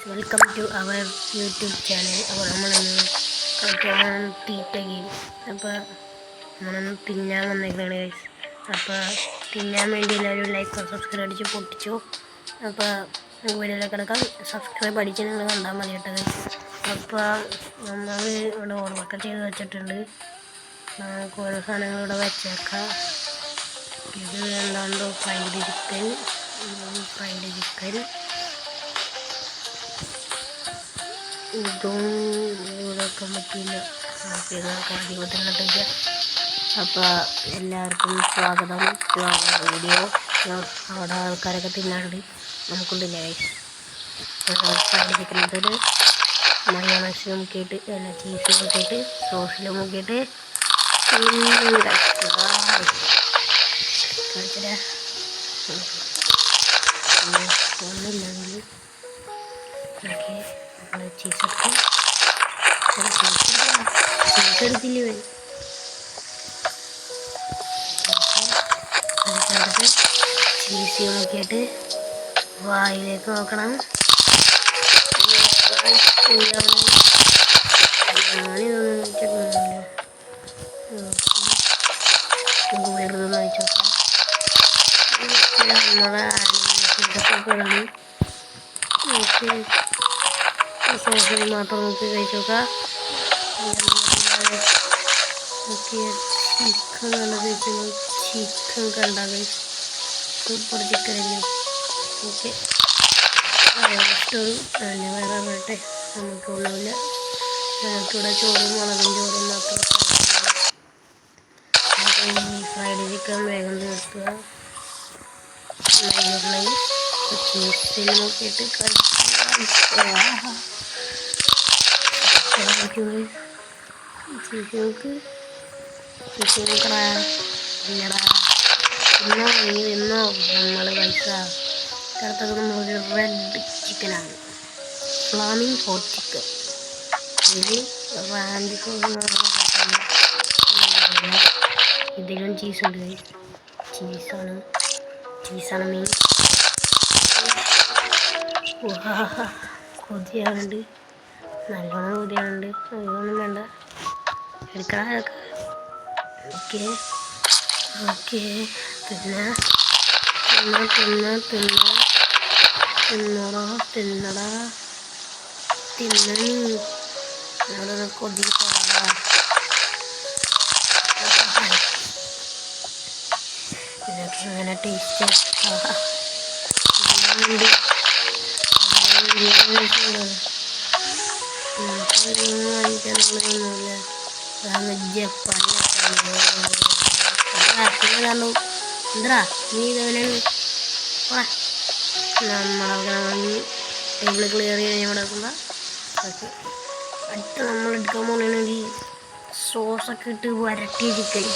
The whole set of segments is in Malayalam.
Welcome to our YouTube channel. അപ്പോൾ നമ്മളിന്ന് കളിക്കാൻ തീറ്റ ഗെയിം. അപ്പോൾ നമ്മളൊന്ന് തിന്നാൻ വന്നേക്കാണ് ഗൈസ്. അപ്പോൾ തിന്നാൻ വേണ്ടി എല്ലാവരും ലൈക്ക് സബ്സ്ക്രൈബ് അടിച്ച് പൊട്ടിച്ചു. അപ്പോൾ നമുക്ക് വീഡിയോയിലേക്ക് കിടക്കാം. സബ്സ്ക്രൈബ് അടിച്ച് നിങ്ങൾ കണ്ടാൽ മതി കേട്ടോ ഗൈസ്. അപ്പോൾ നമ്മൾ ഇവിടെ ഓർമ്മൊക്കെ ചെയ്ത് വെച്ചിട്ടുണ്ട്. നമുക്ക് ഓരോ സാധനങ്ങൾ ഇവിടെ വെച്ചേക്കാം. ഇത് എന്താണ്ടോ ഫ്രൈഡ് ചിക്കൻ ഇതും ഇതൊക്കെ പറ്റിയില്ല. ആദ്യമത്തിനിട്ടില്ല. അപ്പോൾ എല്ലാവർക്കും സ്വാഗതം. വീഡിയോ അവിടെ ആൾക്കാരൊക്കെ തിന്നാണ്ട് നമുക്കുണ്ടില്ല ഗൈസ്. ഫ്രൈഡ് ചിക്കൻ എടുത്തിട്ട് മയോണൈസ് മുക്കിയിട്ട് അല്ല ചീസ് മുക്കിയിട്ട് സോസിൽ മുക്കിയിട്ട് കളിച്ചിട്ട് ഒന്നില്ലെങ്കിൽ ഓക്കെ ചീസ് എടുക്കും. ചീസ് എടുത്തില്ല വരും. ചീസ് നോക്കിയിട്ട് വായിലേക്ക് നോക്കണം. ഞാനിതൊന്നും വെച്ചിട്ടൊന്നുമില്ല. വെറുതെ വെച്ച് നോക്കാം. നമ്മളെ ഇതൊക്കെ സോസിൽ മാത്രം നോക്കി കഴിച്ച് നോക്കാം. ചിക്കൻ നല്ല കഴിച്ചു. ചിക്കൻ കണ്ടാൽ സൂപ്പർ ചിക്കനല്ലേ. ഓക്കെ ഇഷ്ടവും വേറെ പറയട്ടെ. നമുക്കൊന്നുമില്ല. ഞങ്ങൾക്കിവിടെ ചോറും മുളകും ചോറും മാത്രം. ഈ ഫ്രൈഡ് ചിക്കൻ വേഗം തീർക്കുക. ചീസിൽ നോക്കിയിട്ട് ഇന്നോ നമ്മൾ പൈസ അടുത്തത് നമ്മളൊരു റെഡ് ചിക്കനാണ്. ഫ്ലാമിംഗ് ഹോട്ട് ചിക്കൻ. ഇതിൽ ഇതിലും ചീസുണ്ട്. ചീസാണ് മെയിൻ. കൊതിയാറുണ്ട്, നല്ലോണം കൊതിയാറുണ്ട്. അതൊന്നും വേണ്ട, എടുക്കണം അതൊക്കെ. ഓക്കെ ഓക്കെ തിന്നടാ തിന്നണി. അവിടെ കൊതി പോടാ. ഇതൊക്കെ ഇങ്ങനെ ടേസ്റ്റ് വാങ്ങിക്കാനൊന്നുമില്ല. എന്താ നീ ഇതേപോലെ നമ്മളവിടെ വാങ്ങി ടേബിൾ ക്ലിയർ ചെയ്യാൻ ഇവിടെ വെക്കുമ്പോൾ ഓക്കെ. അടുത്ത് നമ്മളെടുക്കാൻ പോകുകയാണെങ്കിൽ സോസൊക്കെ ഇട്ട് വരട്ടിയ ചിക്കൻ.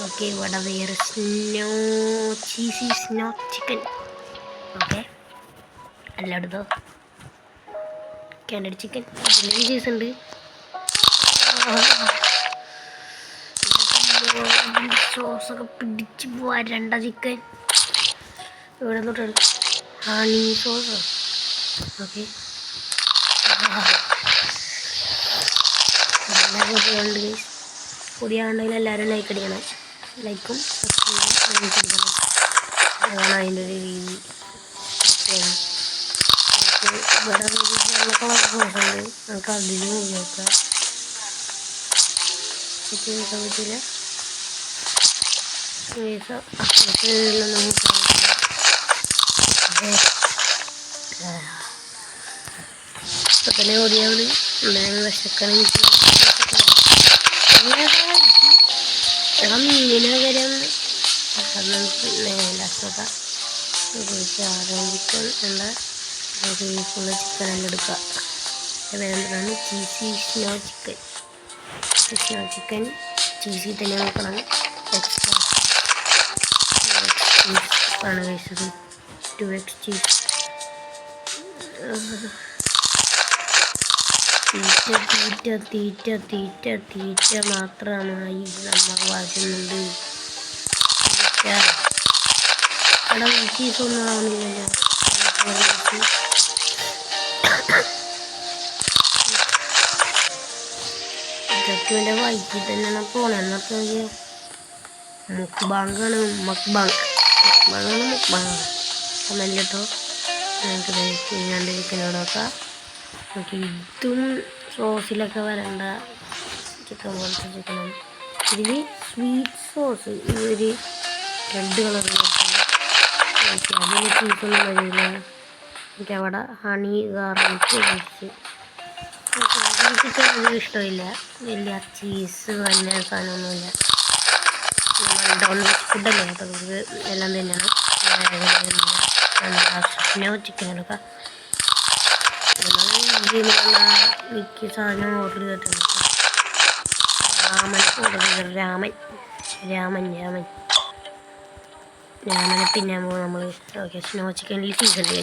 ഓക്കെ ഇവിടെ വേറെ സ്നോ ചിക്കൻ. ഓക്കെ എല്ലായിടത്തോ കാൻഡഡ് ചിക്കൻ. അതിലേക്ക് ചീസ് ഉണ്ട്. സോസൊക്കെ പിടിച്ച് വരണ്ട ചിക്കൻ. ഇവിടെ തൊട്ടാണ് ഹണി സോസ്. ഓക്കെ നല്ല പൊടിയാണെങ്കിൽ എല്ലാവരും ലൈക്ക് അടിക്കണം. ലൈക്കും സബ്സ്ക്രൈബും അടിക്കണം. അതാണ് അതിൻ്റെ ഒരു രീതി. ഇവിടെ വെള്ള കളർ സോസുണ്ട്. നമുക്ക് അതിലും ഉപയോഗിക്കാം. വെക്കാൻ പറ്റില്ല. ഇപ്പം തന്നെ ഓടിയാണ് വിശക്കണം. മീനകരം ലാസ്റ്റൊക്കെ ചിക്കൻ ഉള്ള ഫുള്ള് ചിക്കനെല്ലാം എടുക്കുക. വേണ്ടതാണ് സ്നോ ചിക്കൻ. ചീസി തന്നെ നോക്കണം. എക്സ്ട്രാ ആണ് കഴിച്ചത്. 2x cheese. തീറ്റ മാത്രമായി നമ്മൾ വാഴുന്നുണ്ട്. എടാ ചീസൊന്നും ആവുന്നില്ലല്ലോ. യൂട്യൂബിൻ്റെ വൈകിട്ട് തന്നെയാണ് പോണെന്ന് പറഞ്ഞാൽ മുക്ക്ബാങ്കാണ് മുക്ക്ബാങ് കമൻറ്റ് കേട്ടോ. നമുക്ക് കണ്ടിരിക്കുന്നതൊക്കെ നമുക്ക് ഇതും സോസിലൊക്കെ വരണ്ട ചിക്കൻ പോലത്തെ ചിക്കനാണ്. ഇതിൽ സ്വീറ്റ് സോസ് ഈ ഒരു റെഡ് കളറിൽ അതിന് ചീസൊന്നും വരില്ല. എനിക്കവിടെ ഹണി ഗാർലിക് ഒഴിച്ച് ചിക്കൻ വലിയ ഇഷ്ടമില്ല. വലിയ ചീസ് വലിയ സാധനമൊന്നുമില്ല. നോൺ വെജ് ഫുഡല്ലേ അപ്പോൾ നമുക്ക് എല്ലാം തന്നെയാണ്. ചിക്കനൊക്കെ നമ്മൾ ജിമ്മിലുള്ള മിക്ക സാധനം ഓർഡർ ചെയ്തിട്ടുണ്ട്. രാമനെ തിന്നാൻ പോകും നമ്മൾ. ഓക്കെ, സ്നോ ചിക്കനിൽ ചീസ് ഉണ്ട്.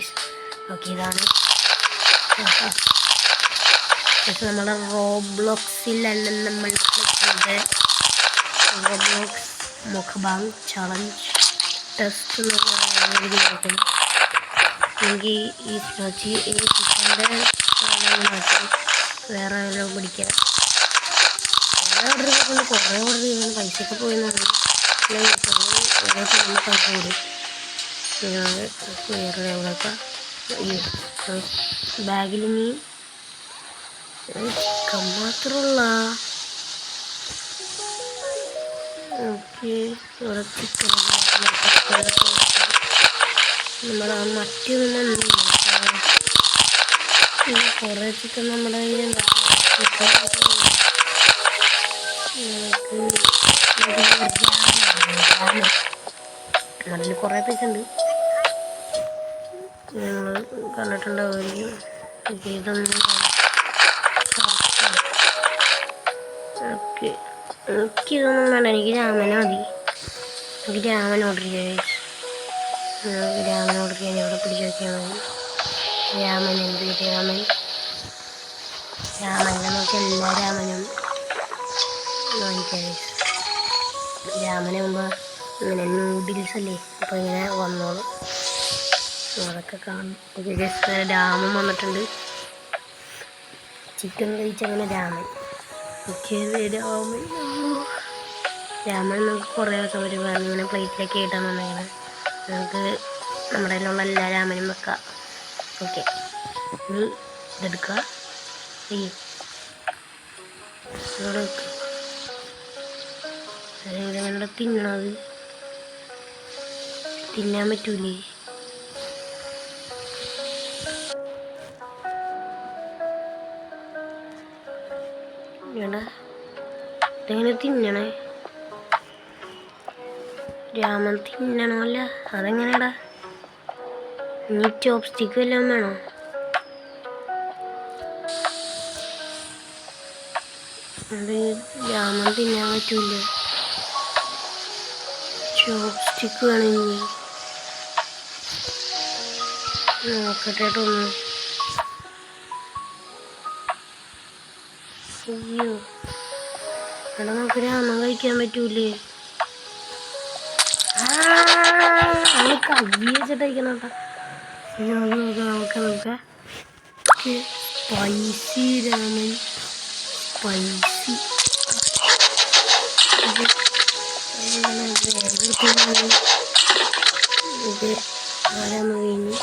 ഓക്കെ, ഇതാണ് പക്ഷെ നമ്മുടെ റോബ്ലോക്സിലാണ് നമ്മൾ കളിക്കുന്നത്. റോബ്ലോക്സ് മുഖബാങ് ചലഞ്ച് ടെസ്റ്റ് എന്ന് പറഞ്ഞാൽ എനിക്ക് ഈ ചിക്കൻ്റെ മാറ്റി വേറെ എല്ലാം പിടിക്കാം. കുറേ ഓർഡർ ചെയ്തിട്ടുണ്ട്. പൈസയൊക്കെ പോയെന്ന് പറഞ്ഞു. ഓരോ ടൈമിൽ പൈസ കൂടി വേറെ എവിടെയൊക്കെ ബാഗിൽ നീ ചിക്കൻ മാത്രമുള്ള. ഓക്കെ, ഇവിടെ ചിക്കൻ നമ്മുടെ മറ്റൊന്നും കുറേ ചിക്കൻ നമ്മുടെ കയ്യിലുണ്ട്. അതിൽ കുറേ പൈസ ഉണ്ട്. നിങ്ങൾ കണ്ടിട്ടുണ്ടാവുമായിരിക്കും. ഇതൊന്നും ഓക്കെ, എനിക്കിതൊന്നും വേണ്ട. എനിക്ക് രാമനെ മതി. എനിക്ക് രാമൻ ഓർഡർ ചെയ്യാം. രാമൻ ഓർഡർ ചെയ്യാൻ ഇവിടെ പിടിച്ച് വയ്ക്കാൻ മതി. രാമൻ നമുക്ക് എല്ലാ രാമനും വാങ്ങിക്കാം. രാമനാകുമ്പോൾ ഇങ്ങനെ നൂഡിൽസ് അല്ലേ, അപ്പോൾ ഇങ്ങനെ വന്നോളും. അതൊക്കെ കാണും. രാമൻ വന്നിട്ടുണ്ട്. ചിക്കൻ കഴിച്ചങ്ങനെ രാമൻ. രാമൻ നമുക്ക് കുറേ ദിവസം ഒരു പറഞ്ഞ് ഇങ്ങനെ പ്ലേറ്റിലേക്ക് ഇട്ടാൻ വന്നേക്കണം. നമുക്ക് നമ്മുടെ കയ്യിലുള്ള എല്ലാ രാമനും വെക്കാം. ഓക്കെ, ഇനി ഇതെടുക്കുക. ഇവിടെ വെക്കുക. ഇതെങ്ങനെ തിന്നണത്? തിന്നാൻ പറ്റൂലേ? എടാ, ഇതെങ്ങനെ തിന്നണേ? രാമൻ തിന്നണമല്ല, അതെങ്ങനെയാടാ? ഇനി ചോപ്പ് സ്റ്റിക്ക് വല്ലതും വേണോ? അത് രാമൻ തിന്നാൻ പറ്റൂല. ചോപ്പ് സ്റ്റിക്ക് വേണം. ഇനി നോക്കട്ടെ ഒന്ന്. അയ്യോ, എടാ നമുക്ക് രാമൻ കഴിക്കാൻ പറ്റൂലേ? നമ്മൾ കൈ വെച്ചിട്ടയക്കണം കേട്ടോ. നമുക്ക് സ്പൈസി രാമൻ. സ്പൈസി ഇത് ആരാന്ന് കഴിഞ്ഞ്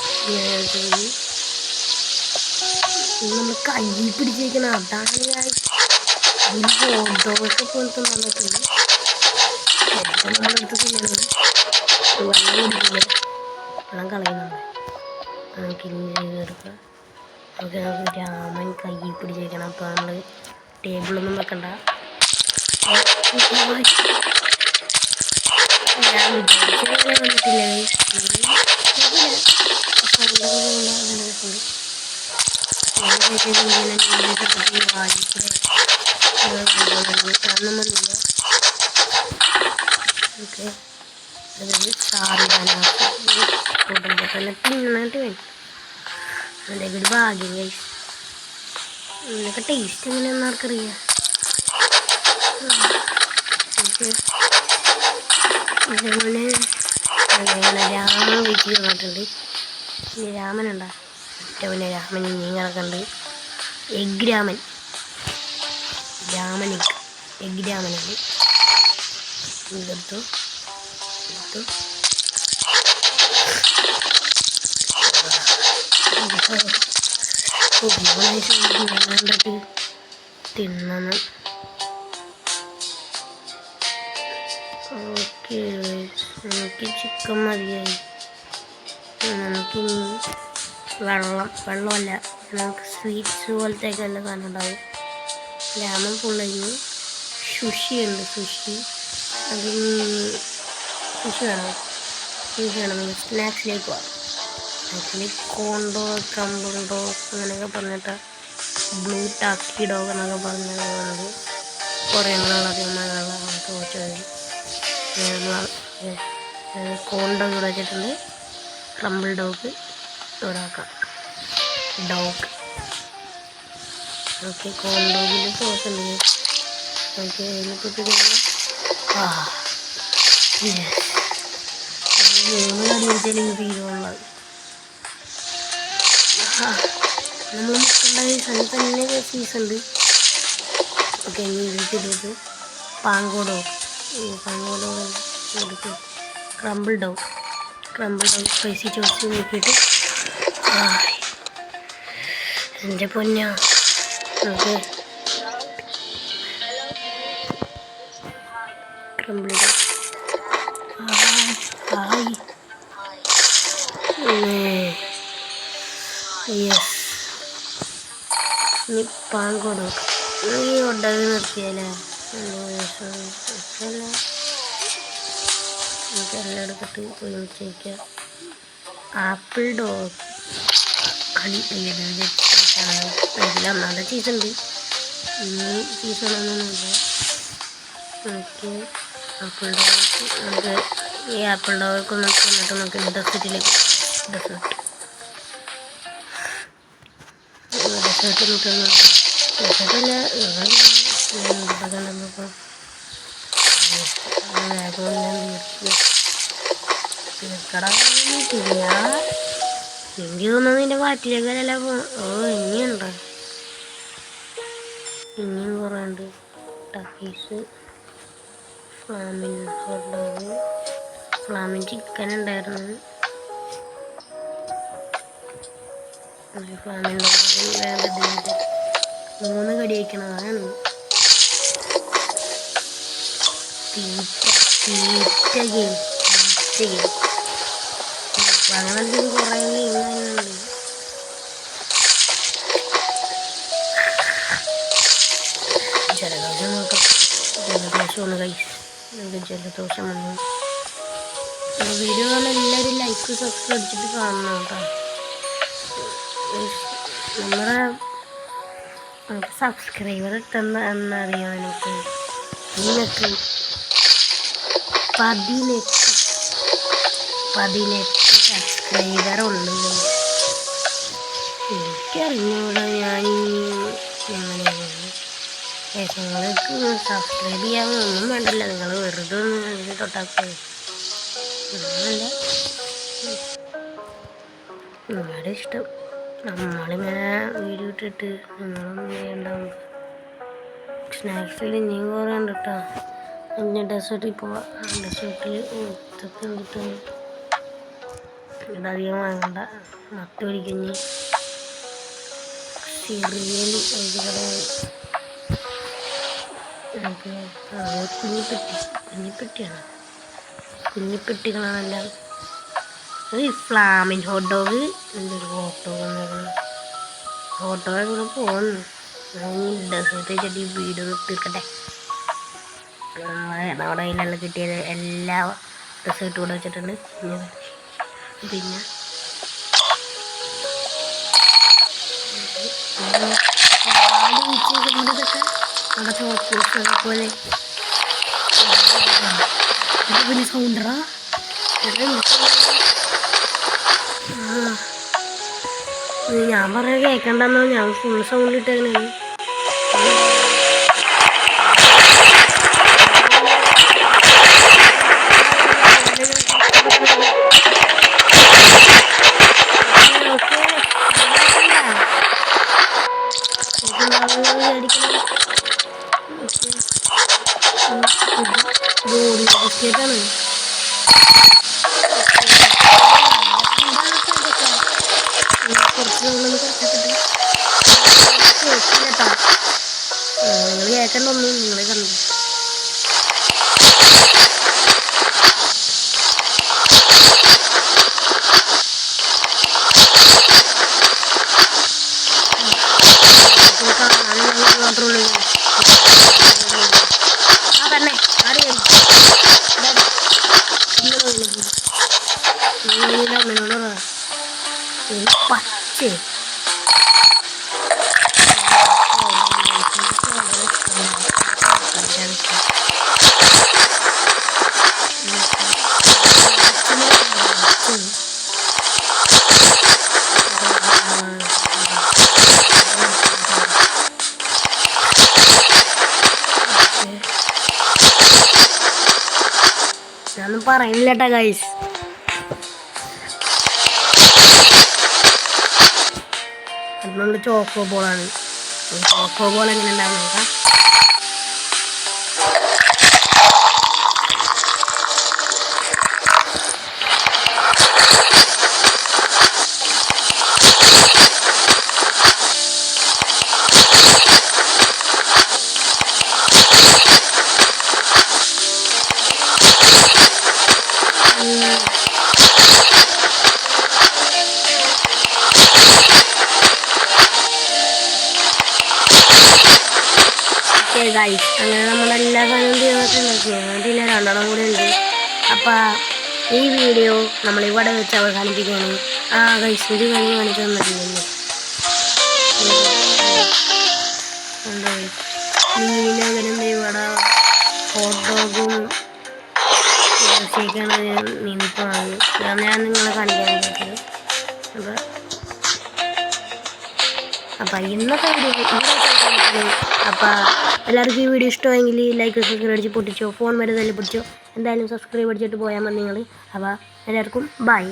നമ്മൾ കൈ പിടിച്ചേക്കണം. അതാണ് ഞാൻ ഫോട്ടോയൊക്കെ പോലത്തെ വന്നിട്ടുണ്ട്. നമ്മളെടുത്ത് തിന്നണം. വെള്ളം കുടിക്കില്ല, വെള്ളം കളയുന്നുണ്ട്. നമുക്ക് ഇനി ചെയ്തെടുക്കാം. നമുക്ക് രാമൻ കൈ പിടിച്ചേക്കണം. അപ്പോൾ നമ്മൾ ടേബിളൊന്നും വെക്കണ്ട. ഞാൻ വിചാരിച്ചങ്ങനെ വന്നിട്ടില്ല. ഓക്കെ, അതായത് ചാറിടാനായിട്ട് കൂടുമ്പോൾ തന്നെ തിന്നാനായിട്ട് വേണം. അതിൻ്റെ ഒരു ഭാഗ്യം കഴിച്ചു. ഇതിനൊക്കെ ടേസ്റ്റ് എങ്ങനെയാണെന്ന് ആർക്കറിയാം. ഇതേപോലെ രാമൻ വീട്ടിൽ വന്നിട്ടുണ്ട്. ഇനി രാമനുണ്ടാ പിന്നെ രാമൻ ഇനിയും കിടക്കുന്നുണ്ട്. എഗ് രാമൻ. എഗ് ജാമനാണ്. ഇതെടുത്തു കണ്ടിട്ട് തിന്നണം. ഓക്കെ, നമുക്ക് ചിക്കൻ മതിയായി. നമുക്കിനി വെള്ളമല്ല, നമുക്ക് സ്വീറ്റ്സ് പോലത്തേക്ക് നല്ല സാധനം ഉണ്ടാവും. ലെമൺ പുള്ളി സുഷി ഉണ്ട്. സുഷി വേണം. നമുക്ക് സ്നാക്സിലേക്ക് പോകാം. സ്നാക്സിൽ കോണ്ടോ, ക്രംബിൾ ഡോഗ് അങ്ങനെയൊക്കെ പറഞ്ഞിട്ട് ബ്ലൂ ടാക്കി ഡോഗ് എന്നൊക്കെ പറഞ്ഞത് കുറേ അധികമായിട്ട് വെച്ചത് കോണ്ടോ ഇവിടെ വെച്ചിട്ടുണ്ട്. ക്രംബിൾ ഡോഗ് ഇവിടെ ആക്കാം. ഡോഗ് ഓക്കെ, കോണ്ടോഗിൽ സോസ് ഉണ്ട്. ഓക്കെ, അതിനെപ്പറ്റി അടിച്ചാലും തീരുള്ളത് നമ്മൾ മുക്കുണ്ടായി തന്നെ സീസൺ ഉണ്ട്. ഓക്കെ, ഇനി ഇതിലേക്ക് പാങ്കോഡോ എടുത്ത് ക്രംബിൾ ഡോഗ് സ്പൈസി ചോസ് നോക്കിയിട്ട് എൻ്റെ പൊന്നാ. Okay, crumble dog yes. ഇനി പാങ്കോഡോ ഈ ഉണ്ടാക്കി നിർത്തിയാലേ നമുക്കെല്ലാം എടുത്തിട്ട് ഒരുമിച്ച് വയ്ക്കാം. ആപ്പിൾ ഡോഗ് എല്ലാം നല്ല ചീസുണ്ട്. ഇനി ചീസണൊന്നുമില്ല. നമുക്ക് ആപ്പിൾ ഡോഗ് ഈ ആപ്പിൾ ഡോഗൊക്കെ എന്നിട്ട് നമുക്ക് ഡെസേർട്ടിലേക്ക് ഡെസേർട്ട് ഡെസേർട്ടില്ല എനിക്ക് തോന്നുന്നു നിന്റെ പാറ്റിലേക്കല്ല ഇനിയുണ്ടോ? ഇനിയും കുറേ ഉണ്ട്. ടക്കീസ്, ഫ്ലാമിൻ ഹോട്ട് ഡോഗ്, ഫ്ലാമിൻ ചിക്കൻ ഉണ്ടായിരുന്നു. ഫ്ലാമിൻ ഡോഗ് വേണ്ടത് 3 കടി വയ്ക്കണതാണ്. തീറ്റ ഗെയിം അങ്ങനത്തെ കുറേ ഗെയിമുണ്ട്. ജലദോഷം നോക്കാം. ജലദോഷമാണ് കൈസ്. ജലദോഷം വന്നു. വീഡിയോ കാണാൻ എല്ലാവരും ലൈക്ക് സബ്സ്ക്രൈബ് അടിച്ചിട്ട് കാണണം കേട്ടോ. നമുക്ക് സബ്സ്ക്രൈബർ ഇട്ടെന്ന് എന്നറിയാം. എനിക്ക് 18 സബ്സ്ക്രൈബറുള്ളൂ. എനിക്കറിഞ്ഞൂടെ ഞാൻ എങ്ങനെയാണ്. നിങ്ങൾക്ക് സബ്സ്ക്രൈബ് ചെയ്യാനൊന്നും വേണ്ടല്ലോ, നിങ്ങൾ വെറുതെ ഒന്ന് തൊട്ടാക്കോ. ഒന്നുമല്ല, നിങ്ങളുടെ ഇഷ്ടം. നമ്മളിങ്ങനെ വീഡിയോ ഇട്ടിട്ട് നിങ്ങളൊന്നും ചെയ്യണ്ടാവും. സ്നാക്സിൽ ഇനിയും കുറേ ഉണ്ട് കേട്ടോ. ഇനി ഡെസേർട്ടിൽ പോവാം. ഡെസേർട്ടിൽ ഇതൊക്കെ കിട്ടും. ഇതധികം വാങ്ങണ്ട. മത്തി പിടിക്കഞ്ഞ് സിറിയൽ നമുക്ക് കുഞ്ഞിപ്പെട്ടികളാണെല്ലാം. ഈ ഫ്ലാമിൻ ഹോട്ട് ഡോഗ് എന്തൊരു ഹോട്ട് ഡോഗ് കൂടെ പോകുന്നു. ഡെസേർട്ട് വെച്ചിട്ട് വീഡിയോ തീർക്കട്ടെ. നമ്മുടെ കയ്യിലെല്ലാം കിട്ടിയത് എല്ലാ ഡെസേർട്ടും കൂടെ വെച്ചിട്ടുണ്ട്. പിന്നെ ഇതൊക്കെ അവിടെ ചോക്ലേറ്റ് പോലെ പിന്നെ സൗണ്ടറാ. ഞാൻ പറഞ്ഞ കേൾക്കണ്ടെന്നോ, ഞാൻ ഫുൾ സൗണ്ട് ഇട്ടേക്കണേ. ബോഡി ബിസ്ക്കറ്റാണ്. കുറച്ച് നമ്മൾ കുറച്ചിട്ട് കേട്ടോ. നിങ്ങൾ കേൾക്കണ്ടൊന്നും നിങ്ങളെ കണ്ടു. മാത്രമേ ആ തന്നെ അറിയാം പച്ചേ ഞാനൊന്നും പറയുന്നില്ല കേട്ടാ ഗൈസ്. അത് നമ്മൾ ചോക്കോ ബോളാണ്. ചോക്കോ ബോൾ എങ്ങനെ ഉണ്ടാവും നോക്കാം. ഗൈസ് അങ്ങനെ നമ്മളെല്ലാ സാധനവും ചെയ്തിട്ടുണ്ടാക്കിയില്ല. രണ്ടെണ്ണം കൂടെ ഉണ്ട്. അപ്പം ഈ വീഡിയോ നമ്മളിവിടെ വെച്ച് അവസാനിപ്പിക്കുകയാണ്. ആ ഗൈസ് ഒരു കാര്യം കാണിച്ചു തന്നിട്ടില്ലല്ലോ. മീനകരം ഇവിടെ ഹോട്ട് ഡോഗും ാണ് നീന്തിപ്പോണത്. ഞാൻ നിങ്ങളെ കാണിക്കാൻ പറ്റുന്നത്. അപ്പം ഇന്നത്തെ വീഡിയോ അപ്പം എല്ലാവർക്കും ഈ വീഡിയോ ഇഷ്ടമെങ്കിൽ ലൈക്ക് സബ്സ്ക്രൈബ് അടിച്ച് പൊട്ടിച്ചോ. ഫോൺ വരെ തന്നെ പൊട്ടിച്ചോ. എന്തായാലും സബ്സ്ക്രൈബ് അടിച്ചിട്ട് പോയാൽ മതി നിങ്ങൾ. അപ്പോൾ എല്ലാവർക്കും ബൈ.